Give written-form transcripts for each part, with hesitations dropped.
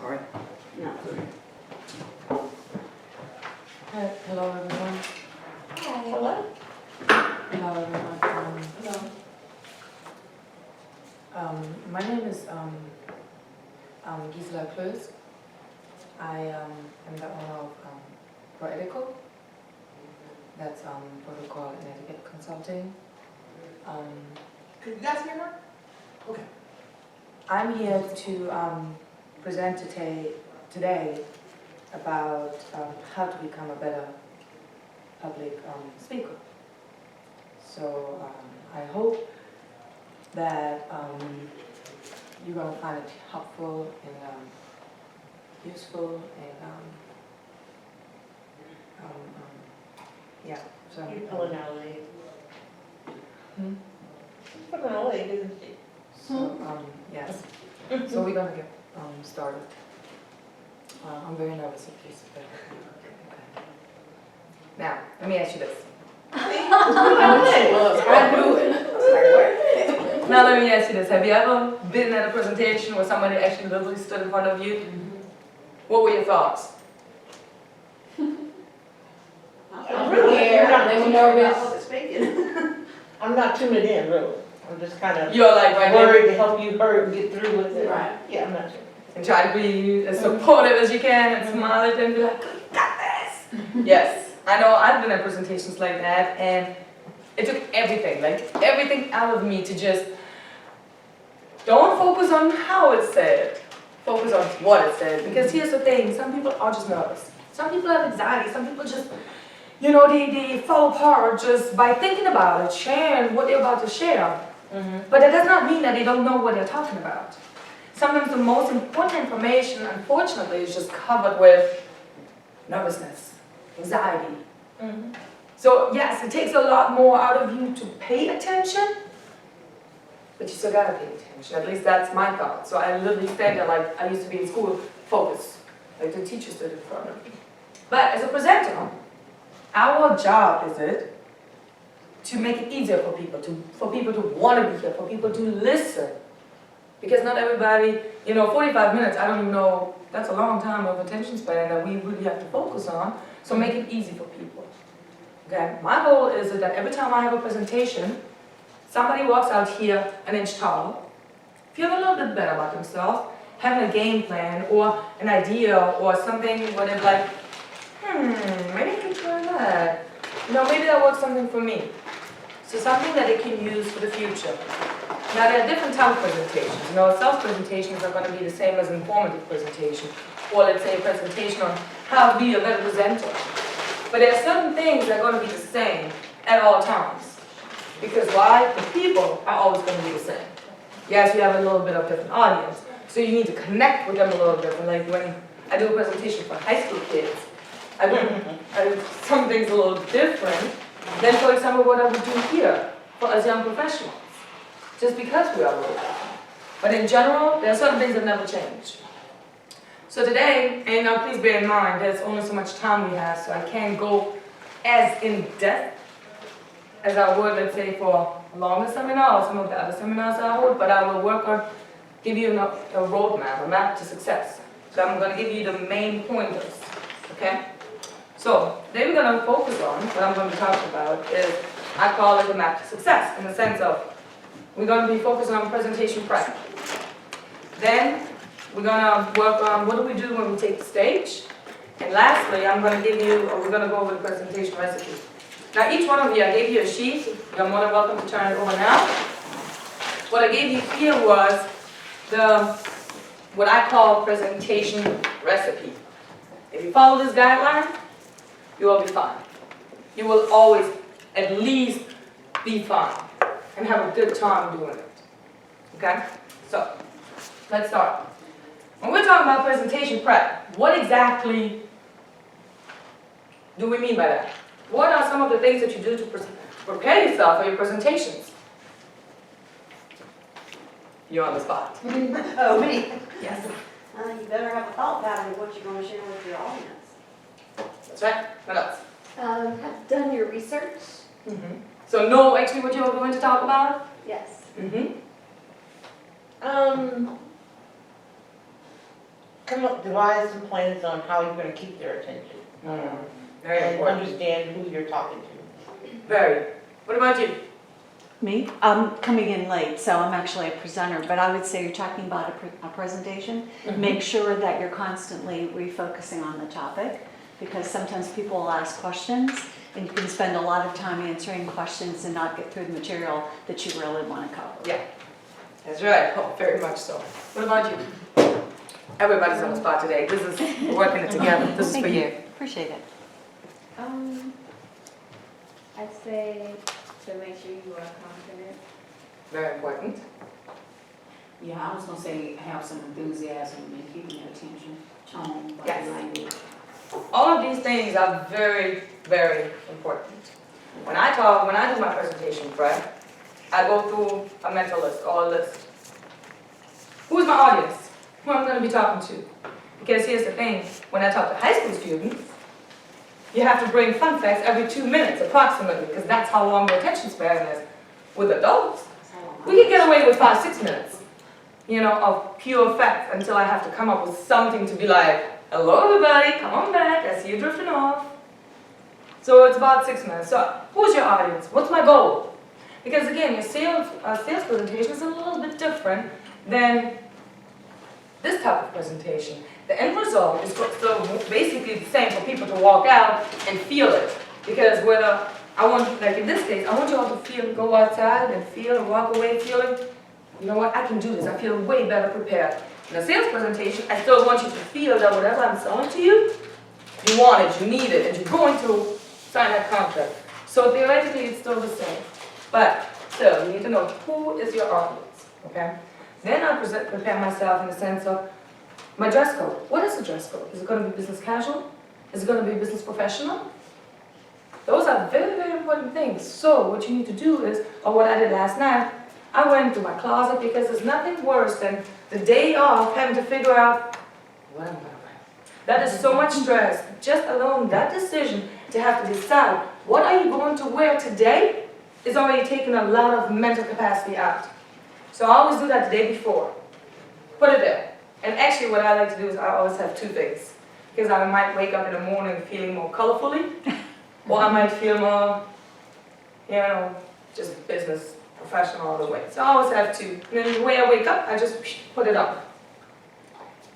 Sorry. No. Hello everyone. Hi. Hello? Hello everyone. Hello. My name is Gisela Kloos. I am the owner of Etiquette. That's protocol and etiquette consulting. Could you guys hear her? Okay. I'm here to present today about how to become a better public speaker. So I hope that you're going to find it helpful and useful and yeah. So You're pulling out a leg. Hmm? Pulling out a leg, isn't she? So yes. So we're gonna get started. I'm very nervous if you okay. Now, let me ask you this. I knew it. Now let me ask you this. Have you ever been at a presentation where somebody actually literally stood in front of you? What were your thoughts? I'm really scared. I'm nervous. I'm not tuning in, really. I'm just kind of You're like right worried there to help you hurry get through with it. Right. Yeah, I'm not sure. and try to be as supportive as you can and smile at them and be like, you got this. Yes, I know I've been at presentations like that and it took everything out of me to just don't focus on how it's said. Focus on what it said. Because here's the thing, some people are just nervous. Some people have anxiety. Some people just, they fall apart just by thinking about it, sharing what they're about to share. But that does not mean that they don't know what they're talking about. Sometimes the most important information, unfortunately, is just covered with nervousness, anxiety. So yes, it takes a lot more out of you to pay attention, but you still gotta pay attention. At least that's my thought. So I literally stand there like I used to be in school, focus, like the teacher stood in front of me. But as a presenter, our job is it to make it easier for people to want to be here, for people to listen. Because not everybody, 45 minutes, I don't even know, that's a long time of attention span that we really have to focus on. So make it easy for people. Okay, my goal is that every time I have a presentation, somebody walks out here an inch taller, feeling a little bit better about themselves, having a game plan or an idea or something where they're like, maybe I can try that. Maybe that works something for me. So something that they can use for the future. Now there are different types of presentations. Self-presentations are going to be the same as informative presentation, or let's say a presentation on how to be a better presenter. But there are certain things that are going to be the same at all times. Because why? The people are always going to be the same. Yes, you have a little bit of different audience, so you need to connect with them a little different. Like when I do a presentation for high school kids, I do some things a little different than, for example, what I would do here for us young professionals. Just because we are a little different. But in general, there are certain things that never change. So today, and now please bear in mind, there's only so much time we have, so I can't go as in-depth as I would, let's say, for a longer seminar or some of the other seminars I hold, but I will work on, give you a roadmap, a map to success. So I'm going to give you the main pointers, okay? So, then we're going to focus on, what I'm going to talk about is, I call it the map to success, in the sense of, we're going to be focusing on presentation prep. Then, we're going to work on what do we do when we take the stage. And lastly, we're going to go over the presentation recipe. Now, each one of you, I gave you a sheet. You're more than welcome to turn it over now. What I gave you here was what I call presentation recipe. If you follow this guideline, you will be fine. You will always at least be fine and have a good time doing it. Okay? So, let's start. When we're talking about presentation prep, what exactly do we mean by that? What are some of the things that you do to prepare yourself for your presentations? You're on the spot. Oh, me? Yes. You better have a thought pattern of what you're going to share with your audience. That's right. What else? Have done your research? So know actually what you're going to talk about? Yes. come up, devise some plans on how you're gonna keep their attention. Very And important. understand who you're talking to. Very. What about you? Me? I'm coming in late, so I'm actually a presenter, but I would say you're talking about a presentation. Make sure that you're constantly refocusing on the topic, because sometimes people will ask questions and you can spend a lot of time answering questions and not get through the material that you really want to cover. Yeah, that's right. Oh, very much so. What about you? Everybody's on the spot today. This is we're working it together. This is Thank for you. Appreciate it. I'd say to make sure you are confident. Very important. Yeah, I was gonna say have some enthusiasm and keeping their attention, tone, body Yes. language. All of these things are very, very important. When I do my presentation prep, I go through a mental list or a list. Who's my audience? Who I'm going to be talking to? Because here's the thing, when I talk to high school students, you have to bring fun facts every 2 minutes approximately, because that's how long their attention span is. With adults, we can get away with 5-6 minutes, of pure facts until I have to come up with something to be like, hello everybody, come on back, I see you drifting off. So it's about 6 minutes. So who's your audience? What's my goal? Because again, your sales presentation is a little bit different than this type of presentation. The end result is still basically the same for people to walk out and feel it. Because whether I want, like in this case, I want you all to feel, go outside and feel and walk away feeling, you know what, I can do this. I feel way better prepared. In a sales presentation, I still want you to feel that whatever I'm selling to you, you want it, you need it, and you're going to sign that contract. So theoretically, it's still the same. But still, you need to know who is your audience, okay? Then I prepare myself in the sense of my dress code. What is the dress code? Is it going to be business casual? Is it going to be business professional? Those are very, very important things. So what you need to do is, or what I did last night, I went into my closet because there's nothing worse than the day off having to figure out what I'm going to wear. That is so much stress. Just alone that decision to have to decide what are you going to wear today is already taking a lot of mental capacity out. So I always do that the day before. Put it there. And actually what I like to do is I always have 2 things. Because I might wake up in the morning feeling more colorfully, or I might feel more, just business professional all the way. So I always have 2. And then the way I wake up, I just put it on.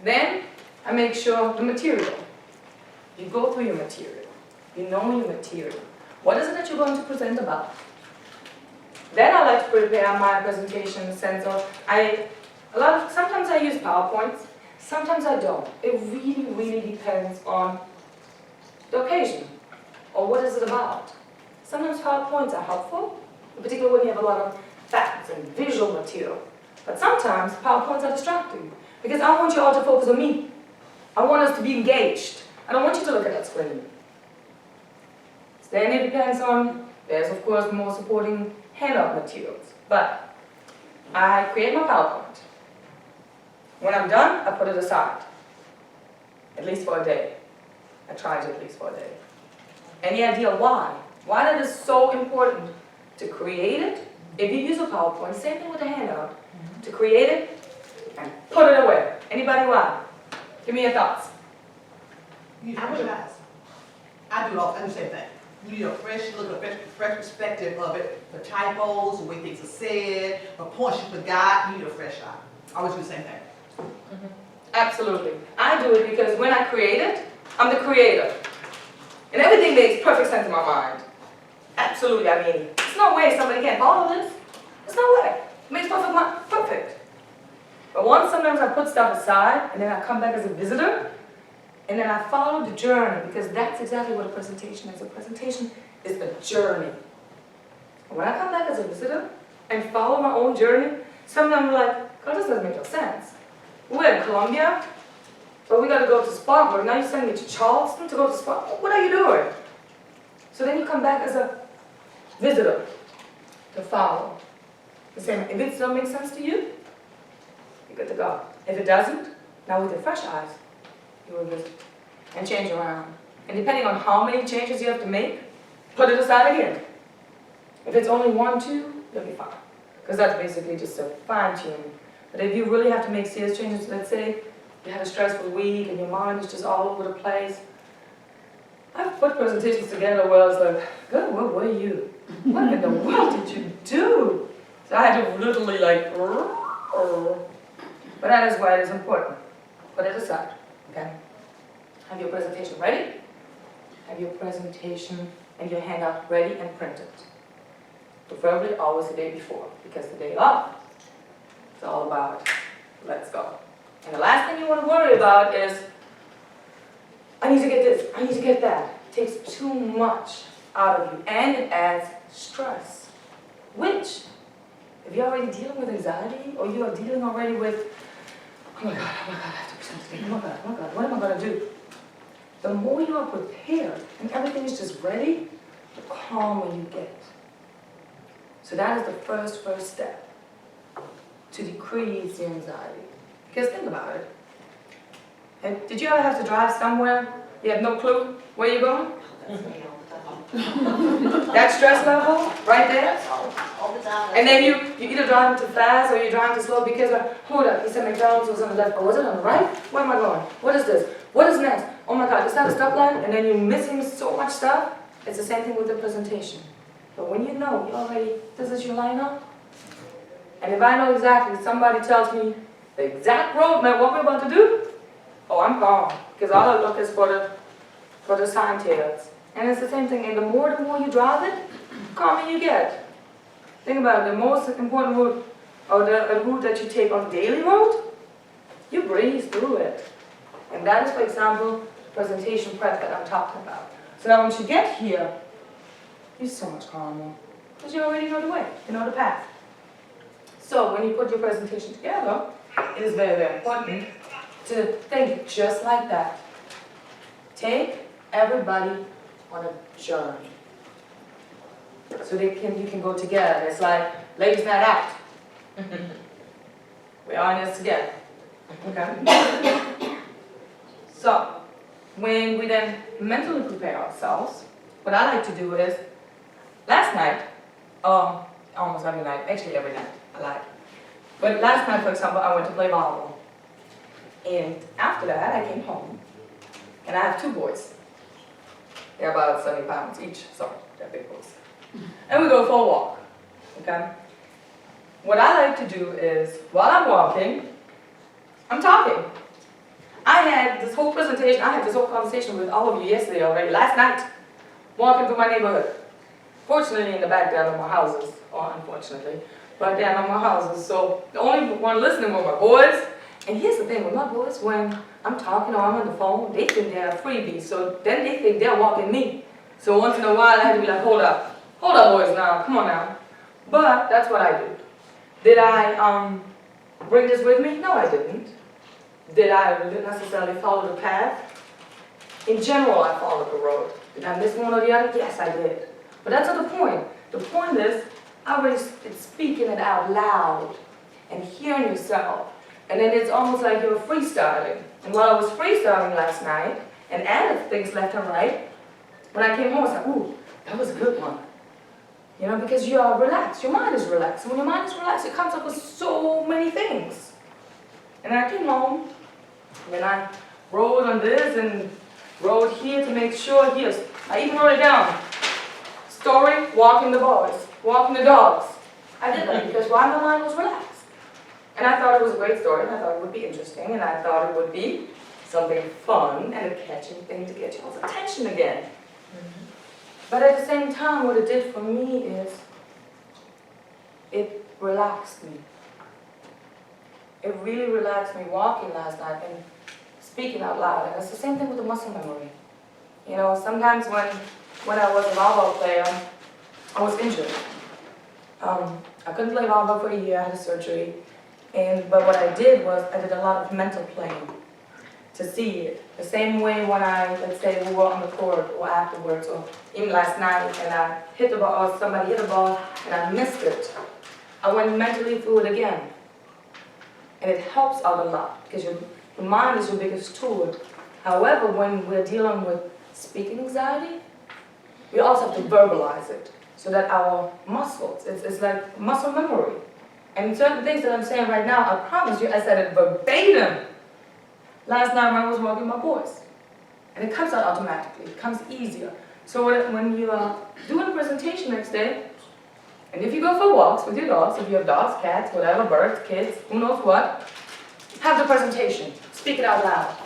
Then I make sure the material. You go through your material. You know your material. What is it that you're going to present about? Then I like to prepare my presentation in the sense of, sometimes I use PowerPoints, sometimes I don't. It really, really depends on the occasion, or what is it about. Sometimes PowerPoints are helpful, particularly when you have a lot of facts and visual material. But sometimes PowerPoints are distracting, because I want you all to focus on me. I want us to be engaged. I don't want you to look at that screen. Then it depends on, there's of course more supporting handout materials, but I create my PowerPoint. When I'm done, I put it aside, at least for a day. I try to at least for a day. Any idea why? Why that is so important to create it? If you use a PowerPoint, same thing with a handout, to create it and put it away. Anybody why? Give me your thoughts. I would ask. I do the same thing. You need a fresh look, a fresh perspective of it, the typos, the way things are said, the points you forgot, you need a fresh eye. I always do the same thing. Absolutely. I do it because when I create it, I'm the creator. And everything makes perfect sense in my mind. Absolutely, I mean, there's no way somebody can follow this. There's no way. It makes perfect. But once sometimes I put stuff aside, and then I come back as a visitor, and then I follow the journey, because that's exactly what a presentation is. A presentation is a journey. When I come back as a visitor and follow my own journey, sometimes I'm like, God, this doesn't make no sense. We're in Colombia, but we got to go to Spartanburg. Now you're sending me to Charleston to go to Spartanburg. What are you doing? So then you come back as a visitor to follow. The same. If it still makes sense to you, you're good to go. If it doesn't, now with your fresh eyes, you will visit and change around. And depending on how many changes you have to make, put it aside again. If it's only 1, 2, you'll be fine. Because that's basically just a fine tuning. But if you really have to make serious changes, let's say you had a stressful week and your mind is just all over the place. I've put presentations together where I was like, God, what were you? What in the world did you do? So I had to literally like, but that is why it is important. Put it aside, okay? Have your presentation ready. Have your presentation and your handout ready and printed. Preferably always the day before, because the day of, it's all about, let's go. And the last thing you want to worry about is, I need to get this, I need to get that. It takes too much out of you, and it adds stress. Which, if you're already dealing with anxiety, or you are dealing already with, oh my God, I have to present today, oh my God, what am I going to do? The more you are prepared, and everything is just ready, the calmer you get. So that is the first step to decrease your anxiety. Because think about it. Did you ever have to drive somewhere? You have no clue where you're going? That stress level right there? All the time. And then you either driving too fast or you're driving too slow because, hold up, he said McDonald's was on the left, or was it on the right? Where am I going? What is this? What is next? Oh my God, is that a stoplight? And then you're missing so much stuff. It's the same thing with the presentation. But when you know, you already, this is your lineup. And if I know exactly, somebody tells me the exact roadmap, what we're about to do, oh, I'm calm. Because all I look is for the sign tails. And it's the same thing, and the more you drive it, the calmer you get. Think about it, the most important route, or the route that you take on daily road, you breeze through it. And that is, for example, presentation prep that I'm talking about. So now once you get here, you're so much calmer. Because you already know the way, you know the path. So when you put your presentation together, it is very, very important to think just like that. Take everybody on a journey. So you can go together. It's like ladies night out. We are in this together. Okay? So when we then mentally prepare ourselves, what I like to do is, last night, almost every night, actually every night, I like. But last night, for example, I went to play volleyball. And after that, I came home. And I have two boys. They're about 70 pounds each, so they're big boys. And we go for a walk, okay? What I like to do is, while I'm walking, I'm talking. I had this whole presentation, I had this whole conversation with all of you yesterday already, last night, walking through my neighborhood. Fortunately, in the back, there are no more houses, or unfortunately, but there are no more houses, so the only one listening were my boys. And here's the thing with my boys, when I'm talking or I'm on the phone, they think they're a freebie, so then they think they're walking me. So once in a while, I had to be like, hold up boys now, come on now. But that's what I do. Did I bring this with me? No, I didn't. Did I necessarily follow the path? In general, I followed the road. Did I miss one or the other? Yes, I did. But that's not the point. The point is, it's speaking it out loud and hearing yourself. And then it's almost like you're freestyling. And while I was freestyling last night, and added things left and right, when I came home, I was like, ooh, that was a good one. You know, because you are relaxed. Your mind is relaxed. And when your mind is relaxed, it comes up with so many things. And then I came home, and I wrote on this and wrote here to make sure here. I even wrote it down. Story, walking the boys, walking the dogs. I did that because why my mind was relaxed. And I thought it was a great story, and I thought it would be interesting, and I thought it would be something fun and a catching thing to get y'all's attention again. But at the same time, what it did for me is, it relaxed me. It really relaxed me walking last night and speaking out loud. And it's the same thing with the muscle memory. You know, sometimes when I was a volleyball player, I was injured. I couldn't play volleyball for a year, I had a surgery. But what I did was, I did a lot of mental playing to see it. The same way when let's say we were on the court or afterwards, or even last night, and I hit the ball, or somebody hit the ball, and I missed it. I went mentally through it again. And it helps out a lot, because your mind is your biggest tool. However, when we're dealing with speaking anxiety, we also have to verbalize it, so that our muscles, it's like muscle memory. And certain things that I'm saying right now, I promise you, I said it verbatim last night when I was walking my boys. And it comes out automatically, it comes easier. So when you are doing a presentation next day, and if you go for walks with your dogs, if you have dogs, cats, whatever, birds, kids, who knows what, have the presentation, speak it out loud.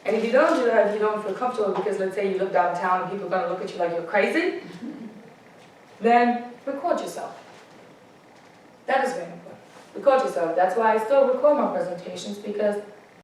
And if you don't do that, if you don't feel comfortable because let's say you live downtown and people are gonna look at you like you're crazy, then record yourself. That is very important. Record yourself. That's why I still record my presentations because